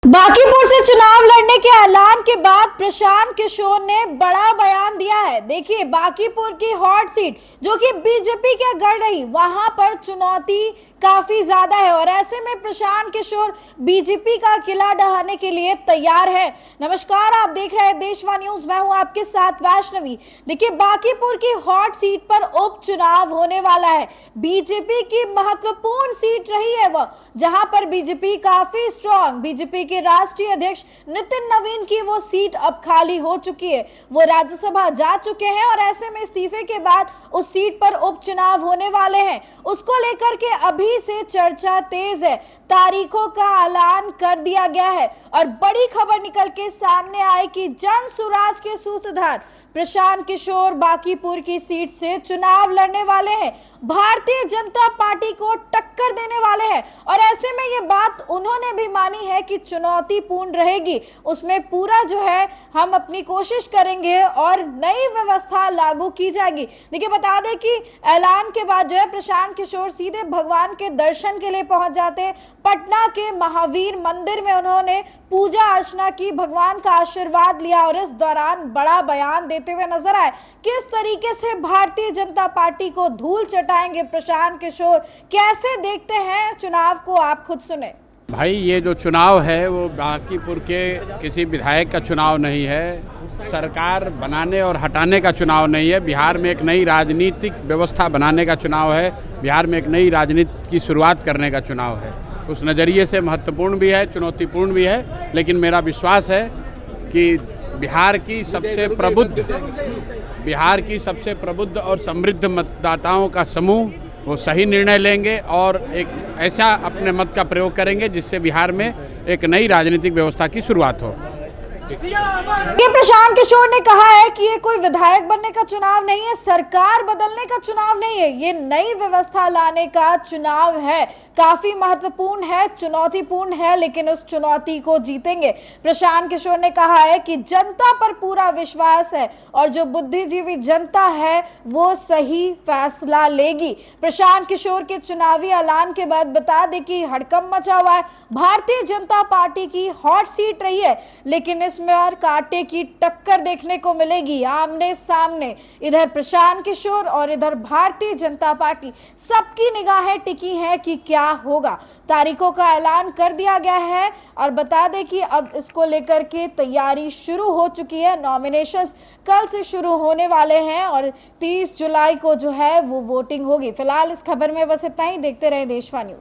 बांकीपुर से चुनाव लड़ने के ऐलान के बाद प्रशांत किशोर ने बड़ा बयान दिया है। देखिए, बांकीपुर की हॉट सीट जो कि बीजेपी के गढ़ रही, वहां पर चुनौती काफी ज्यादा है और ऐसे में प्रशांत किशोर बीजेपी का किला ढहाने के लिए तैयार है। नमस्कार, आप देख रहे हैं देशवा न्यूज, मैं हूं आपके साथ वैष्णवी। देखिए, बांकीपुर की हॉट सीट पर उपचुनाव होने वाला है। बीजेपी की महत्वपूर्ण सीट रही है वह, जहां पर बीजेपी काफी स्ट्रांग, बीजेपी के राष्ट्रीय अध्यक्ष नितिन नवीन की वो सीट अब खाली हो चुकी है। वो राज्यसभा जा चुके हैं और ऐसे में इस्तीफे के बाद उस सीट पर उपचुनाव होने वाले हैं। उसको लेकर के अभी से चर्चा तेज है। तारीखों का ऐलान कर दिया गया है और बड़ी खबर निकल के सामने आई कि जन सुराज के सूत्रधार प्रशांत किशोर बांकीपुर की सीट से चुनाव लड़ने वाले हैं, भारतीय जनता पार्टी को टक्कर देने वाले हैं। और ऐसे में ये बात उन्होंने भी मानी है कि चुनौतीपूर्ण रहेगी, उसमें पूरा जो है हम अपनी कोशिश करेंगे और नई व्यवस्था लागू की जाएगी। देखिए, बता दें कि ऐलान के बाद जो है प्रशांत किशोर सीधे भगवान के दर्शन के लिए पहुंच जाते। पटना के महावीर मंदिर में उन्होंने पूजा अर्चना की, भगवान का आशीर्वाद लिया और इस दौरान बड़ा बयान देते हुए नजर आए। किस तरीके से भारतीय जनता पार्टी को धूल चटाएंगे प्रशांत किशोर, कैसे देखते हैं चुनाव को, आप खुद सुने। भाई, ये जो चुनाव है वो बांकीपुर के किसी विधायक का चुनाव नहीं है, सरकार बनाने और हटाने का चुनाव नहीं है। बिहार में एक नई राजनीतिक व्यवस्था बनाने का चुनाव है, बिहार में एक नई राजनीति की शुरुआत करने का चुनाव है। उस नज़रिए से महत्वपूर्ण भी है, चुनौतीपूर्ण भी है, लेकिन मेरा विश्वास है कि बिहार की सबसे प्रबुद्ध और समृद्ध मतदाताओं का समूह वो सही निर्णय लेंगे और एक ऐसा अपने मत का प्रयोग करेंगे जिससे बिहार में एक नई राजनीतिक व्यवस्था की शुरुआत हो। ये प्रशांत किशोर ने कहा है कि ये कोई विधायक बनने का चुनाव नहीं है, सरकार बदलने का चुनाव नहीं है, ये नई व्यवस्था लाने का चुनाव है। काफी महत्वपूर्ण है, चुनौतीपूर्ण है, लेकिन उस चुनौती को जीतेंगे। प्रशांत किशोर ने कहा है कि जनता पर पूरा विश्वास है और जो बुद्धिजीवी जनता है वो सही फैसला लेगी। प्रशांत किशोर के चुनावी ऐलान के बाद बता दें कि हड़कंप मचा हुआ है। भारतीय जनता पार्टी की हॉट सीट रही है, लेकिन इसमें और कांटे की टक्कर देखने को मिलेगी, आमने सामने। इधर प्रशांत किशोर और इधर भारतीय जनता पार्टी, सबकी निगाहें टिकी हैं कि क्या होगा। तारीखों का ऐलान कर दिया गया है और बता दें कि अब इसको लेकर के तैयारी शुरू हो चुकी है। नॉमिनेशंस कल से शुरू होने वाले हैं और 30 जुलाई को जो है वो वोटिंग होगी। फिलहाल इस खबर में बस इतना ही। देखते रहे देशवा न्यूज।